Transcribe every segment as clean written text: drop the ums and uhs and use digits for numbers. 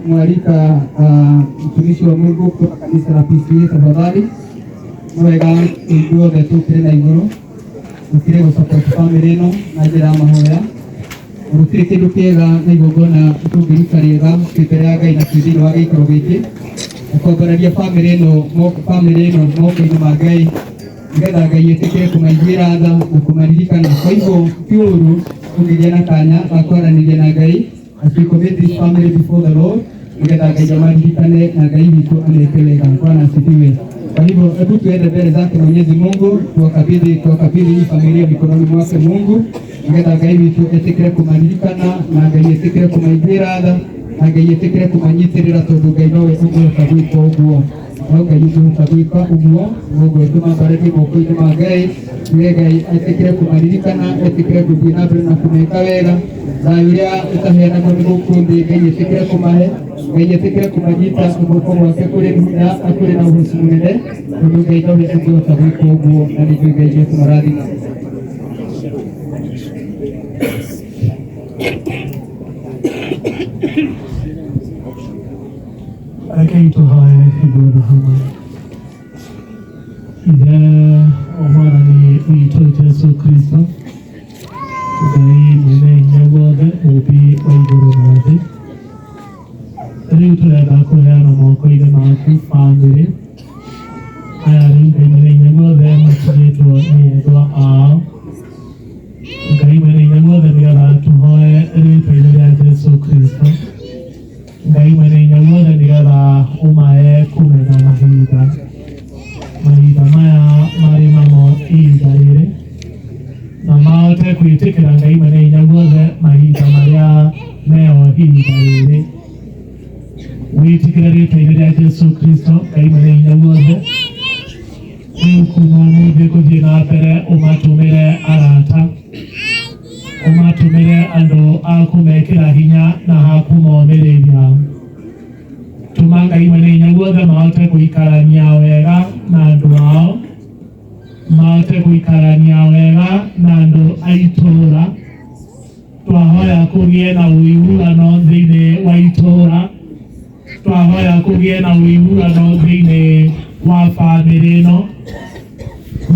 Mwalika mtumishi wa Mungu kutoka kanisa la PCA, tafadhali mwega inyuothe tukire na iguru mukire gusupport family ino na njira ya mahoya gutire kindu kiega na igongona tungĩruta rĩega mbere ya Ngai na thĩinĩ wa gĩikaro gĩkĩ gũkomboreria family ino moko-inĩ ma Ngai nĩgetha Ngai etĩkĩre kũmaiguĩra tha na kũmaririkana. Kwa hivyo kiũru tũngĩgĩa na kanya ga kwaranĩria na Ngai as we commit this family before the Lord, nĩgetha Ngai amaririkane na Ngai witũ ameke wega. Bwana asifiwe. Kwa hivyo hebu tuende mbele zake Mwenyezi Mungu, tuwakabidhi hii familia mikononi mwake Mungu, nĩgetha Ngai witũ etĩkĩre kũmaririkana na Ngai etĩkĩre kũmaiguĩra tha na Ngai etĩkĩre kũmanyitĩrĩra, tondũ Ngai nowe ũngĩhota gwĩka ũguo. No Ngai ũngĩhota gwĩka ũguo, ũguo tũmambarĩrie moko-inĩ ma Ngai, nĩgetha Ngai etĩkĩre kũmaririkana, etĩkĩre gũthiĩ na mbere na kũmeka wega. Thayũ ũrĩa ũtaheanagwo nĩ gũkũ thĩ, Ngai etĩkĩre kũmahe, Ngai etĩkĩre kũmanyita guoko gwake kũrĩ hinya na kũrĩ na ũhoti mũnene, tondũ Ngai nowe ũngĩhota gwĩka ũguo, na nĩguo Ngai ekũmarathima. Reke tũhoe igũrũ hamwe. Ithe wa Mwathani witũ Jesũ Kristo, Ngai mwene hinya wothe, mũmbi wa igũrũ na thĩ, rĩu tũrenda kũheana moko-inĩ maku bamĩrĩ aya rĩu Ngai mwene hinya wothe matigĩtwo nĩ endwa ao. Ngai mwene hinya wothe nĩgetha tũhoe rĩĩtwa-inĩ rĩa Jesũ Kristo. Ngai mwene hinya wothe nĩgetha ũmahe kũmenya mahinda maya marĩ mamo ihinda rĩrĩ, na mahote kwĩtĩkĩra Ngai mwene hinya wothe mahinda marĩa meo ihinda rĩrĩ. Wĩtĩkĩre rĩĩtwa-inĩ rĩa Jesũ Kristo, Ngai mwene hinya wothe, rĩu kuma ũmũthĩ gũthiĩ na mbere ũmatũmĩre arata, ũmatũmĩre andũ a kũmekĩra hinya na ha kũmomĩrĩria. Tũma Ngai mwene hinya wothe mahote gũikarania wega na andũ ao, mahote gũikarania wega na andũ a itũũra. Twahoya kũgĩe na ũiguano thĩinĩ wa itũũra, twahoya kũgĩe na ũiguano thĩinĩ wa bamĩrĩ ĩno,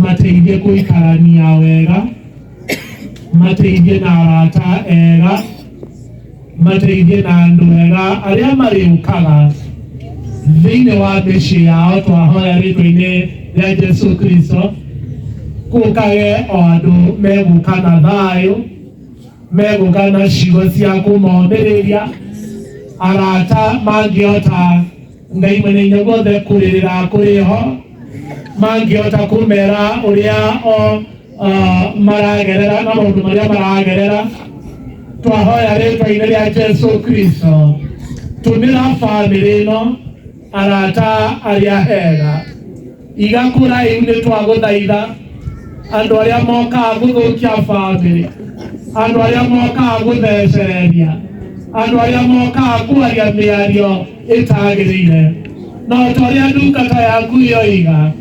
mateithie gũikarania wega, mateithie na arata ega, mateithie na andũ ega arĩa marĩũkaga thĩinĩ wa mĩciĩ yao. Twahoya rĩĩtwa-inĩ rĩa Jesũ Kristo, gũkage o andũ megũka na thayũ, megũkana ciugo cia kũmoomĩrĩria arata mangĩhota Ngai mwene guothe kũrĩrĩra kũrĩ ho mangĩhota kũmera ũrĩa maragerera na maũndũ marĩa maragerera. Twahoya rĩtwa-inĩ rĩa Jesu Kristo tũmĩra bamĩrĩ ĩno arata arĩa hega igakũra rĩu nĩ twagũthaitha andũ arĩa mokaga gũthũkia bamĩrĩ, andũ arĩa mokaga gũthecereria, andũ arĩa mokaga kwaria mĩario ĩtagĩrĩire, no tũrĩa ndungata yaku yoiga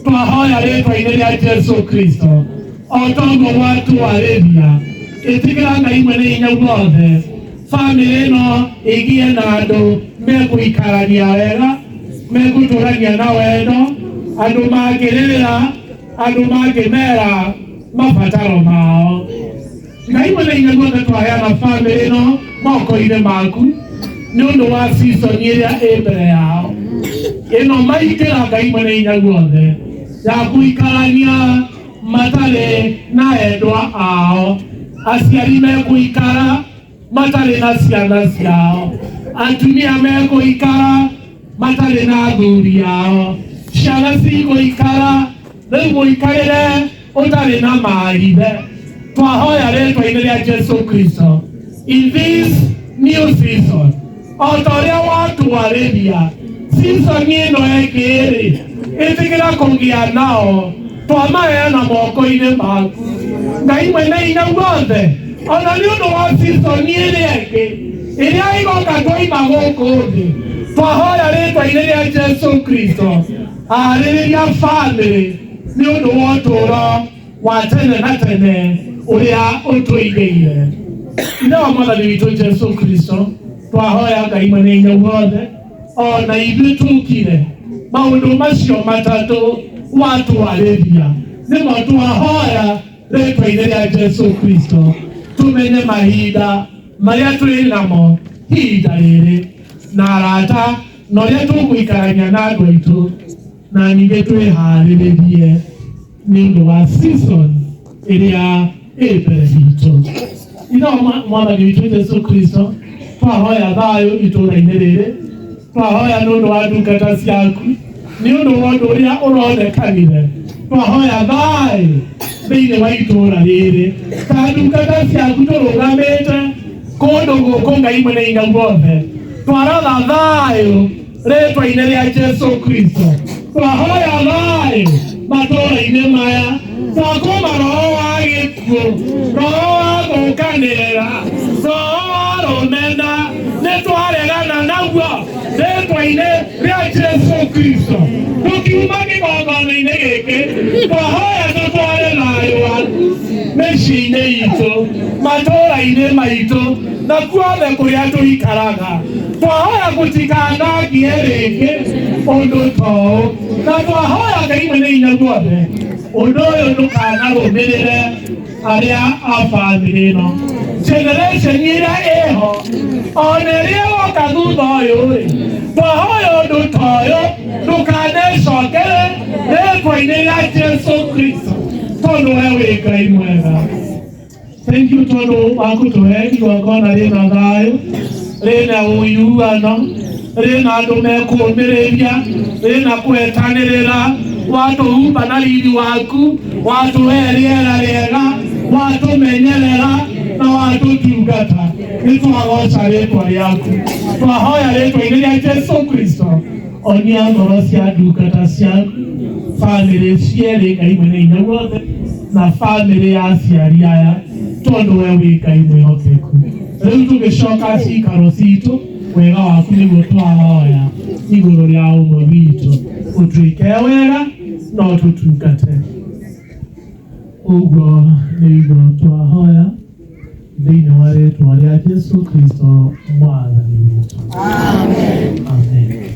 twahoya rĩtwa-inĩ rĩa Jesu Kristo o toguo gwatwarĩria ĩtigĩra Ngai mwene hinya guothe bamĩrĩ ĩno ĩgĩe na andũ megũikarania wega, megũtũrania na wendo, andũ mangĩrĩrĩra, andũ mangĩmera mabataro mao. Ngai mwene hinya guothe twaheana bamĩrĩ ĩno moko-inĩ maku nĩ ũndũ wa season ĩrĩa ĩ mbere yao ĩno maingĩra Ngai mwene hinya guothe ya gũikarania matarĩ na endwa ao, aciari megũikara matarĩ na ciana ciao, atumia megũikara matarĩ na athuri ao, ciana cigũikara rĩu mũikarĩre ũtarĩ na maithe. Twahoya rĩtwa-inĩ rĩa Jesu Kristo in this new season o ta ũrĩa watwarĩria season ĩno ĩngĩ-rĩ ĩtigĩra kũgĩa nao twamaheana moko-inĩ maku Ngai mwene hinya guothe, ona nĩ ũndũ wa season ĩrĩa ĩngĩ ĩrĩa ĩgoka twaima gũkũ thĩ. Twahoya rĩtwa-inĩ rĩa Jesu Kristo harĩrĩria bamĩrĩ nĩ ũndũ wa ũtũũro wa tene na tene ũrĩa ũtũigĩire. Ithe wa Mwathani witũ Jesu Kristo twahoya Ngai mwene hinya guothe ona ithuĩ tũkire maũndũ macio matatũ watwarĩria nĩmo twahoya rĩtwa-inĩ rĩa Jesu Kristo tũmenye mahinda marĩa tũrĩ namo ihinda rĩrĩ na arata na ũrĩa tũgũikarania na andũ aitũ na ningĩ twĩharĩrĩrie nĩ ũndũ wa season ĩrĩa ĩ mbere itũ. Ithe wa Mwathani witũ Jesu Kristo twahoya thayũ itũũra-inĩ rĩrĩ, twahoya nĩ ũndũ wa ndungata ciaku, nĩ ũndũ wa ũndũ ũrĩa ũronekanire, twahoya thayũ thĩinĩ wa itũũra rĩrĩ ta ndungata ciaku tũrũgamĩte kũndũ gũkũ Ngai mwene hinya guothe twaratha thayũ rĩtwa-inĩ rĩa Jesu Kristo. Twahoya thayũ matũũra-inĩ maya, twakũma roho wa gĩkuũ, roho wa gũũkanĩrĩra, roho wa rũmena nĩ twaregana naguo rĩtwa-inĩ rĩa Jesu Kristo. Tũkiuma kĩgongona-inĩ gĩkĩ twahoya tũtware thayũ waku mĩciĩ-inĩ itũ, matũũra-inĩ maitũ na kuothe kũrĩa tũikaraga. Twahoya gũtikanangie rĩngĩ ũndũ ta ũũ, na twahoya Ngai mwene hinya guothe ũndũ ũyũ ndũkanarũmĩrĩre arĩa a bamĩrĩ ĩno, generation ĩrĩa ĩho ona ĩrĩa ĩgoka thutha ũyũ-rĩ, twahoya ũndũ ta ũyũ ndũkanecokere rĩtwa-inĩ rĩa Jesu Kristo tondũ we wĩ Ngai mwega. Thank you tondũ wa gũtũhe igongona rĩna thayũ, rĩna ũiguano, rĩna andũ mekũũmĩrĩria, rĩna kwetanĩrĩra, watũhumba na riri waku, watũhe rĩera rĩega, watũmenyerera na watũtungata. Nĩ twagoca rĩtwa rĩaku, twahoya rĩtwa-inĩ rĩa Jesu Kristo. Onia ngoro cia ndungata ciaku, bamĩrĩ cierĩ Ngai mwene hinya guothe na bamĩrĩ ya aciari aya tondũ we wĩ Ngai mwĩhokeku. Rĩu tũgĩcoka ciikaro citũ, wega waku nĩguo twahoya igũrũ rĩa ũmwe witũ, ũtwĩke wega no tũtungate. Ũguo nĩguo twahoya thĩinĩ wa rĩtwa rĩa Jesu Kristo Mwathani witũ. Amen. Amen.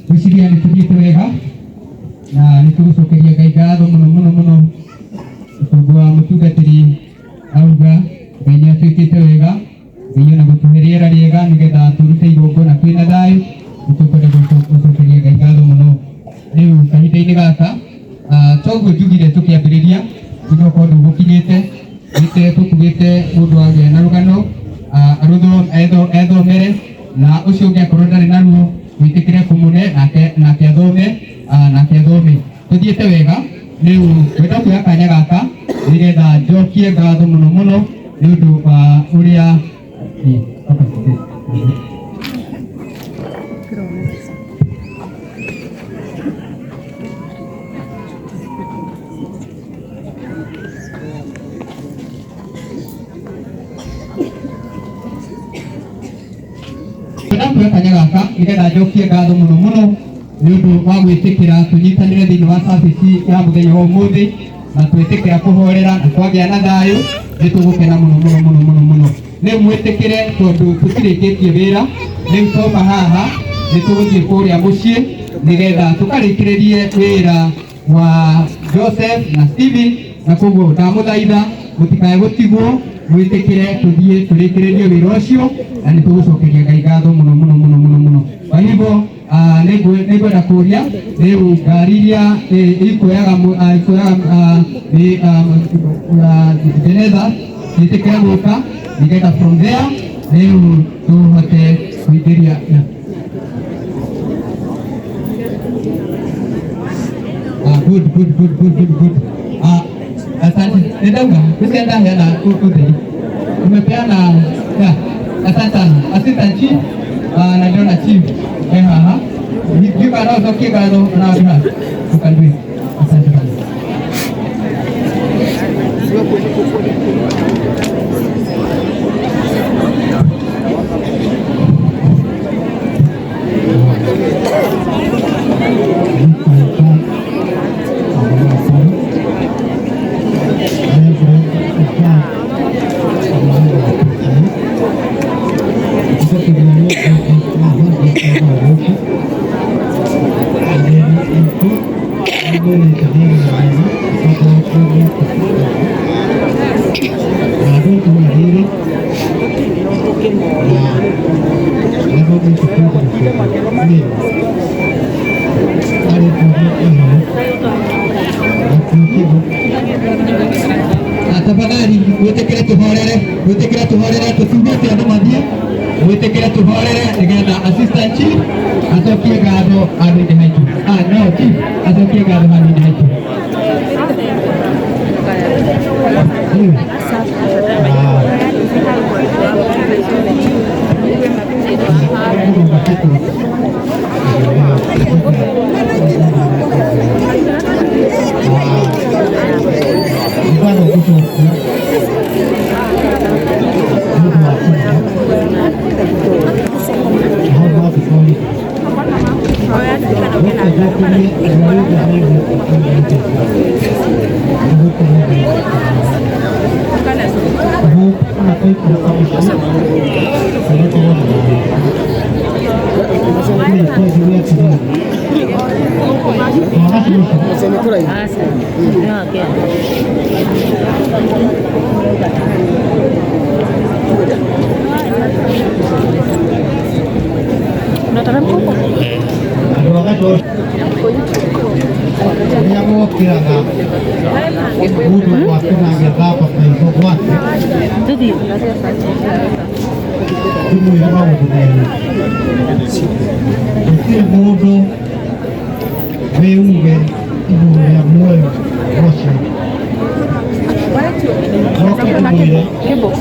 Gwĩciria nĩ tũthiĩte wega na nĩ tũgũcokeria Ngai ngatho mũno mũno mũno tondũ wa mũtungatĩri auga Ngai nĩ atwĩkĩte wega Ngai ona gũtũhe rĩera rĩega nĩgetha tũrute igongona kwĩna thayũ. Nĩ tũkwenda gũcokeria Ngai ngatho mũno. Rĩu kahinda-inĩ gaka toguo njugire tũkĩambĩrĩria nginya ũkorwo ndũgũkinyĩte gĩte tũkugĩte mũndũ agĩa na rũgano ethomere na ũcio ũngĩ akorwo ndarĩ naruo wĩtĩkĩre kũmũne nake athome. Tũthiĩte wega. Rĩu ngwenda kuoya kanya gaka nĩgetha njokie ngatho mũno mũno nĩ ũndũ wa ũrĩa kanya gaka nĩgetha njokie ngatho mũno mũno nĩ ũndũ wa gwĩtĩkĩra tũnyitanĩre thĩinĩ wa service ya mũthenya wa ũmũthĩ na twĩtĩkĩra kũhorera na kwagĩa na thayũ. Nĩ tũgũkena mũno mũno mũno mũno mũno. Rĩu mwĩtĩkĩre tondũ tũtirĩkĩtie wĩra. Rĩu toma haha nĩ tũgũthiĩ kũrĩa mũciĩ nĩgetha tũkarĩkĩrĩrie wĩra wa Joseph na Stephen, na koguo ndamũthaitha mũtikae gũtigwo mwĩtĩkĩre tũthiĩ tũrĩkĩrĩrie wĩra ũcio na nĩ tũgũcokeria Ngai ngatho mũno mũno mũno mũno mũno. Kwa hivyo nĩngwenda kũria rĩu ngari iria ikuoyaga jeneza ciĩtĩkĩre gũka nĩgetha from there rĩu tũhote kũingĩria good. Asante. Nendauga kusienda hela utheri umepeana asante sana. Assistant chief na Dona chief haha you can also keep on our behalf. You can do it. Asante sana. Tafadhali mwĩtĩkĩre tuhorere tũtugĩte andũ mathiĩ mwĩtĩkĩre tuhorere nĩgetha assistant chief acokie ngatho andũ-inĩ haitũ. No chief acokie ngatho handũ-inĩ haitũ.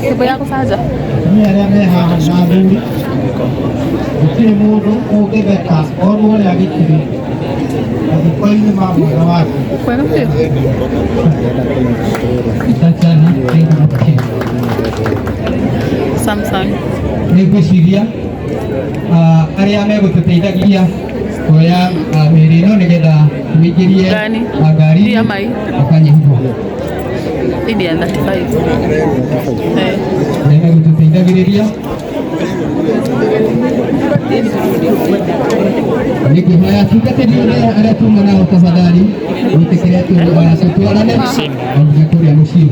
Kibo yako saja. Ni arĩa me haha na athuri gũtirĩ mũndũ ũngĩtheka orwo ũrĩa gĩkiri mathiko-inĩ ma mwega wake. Kwega pia. Samsung. Nĩngwĩciria arĩa megũtũteithagia kuoya mĩrĩ ĩno nĩgetha tũingĩrie ngari akanyihwo. Ini ya 35. Megũtũteithagĩrĩria Nikihoya tungatĩri ũrĩa arĩa tuma nao tafadhali mwĩtĩkĩre tũtwarane na nginya kũrĩa mũciĩ.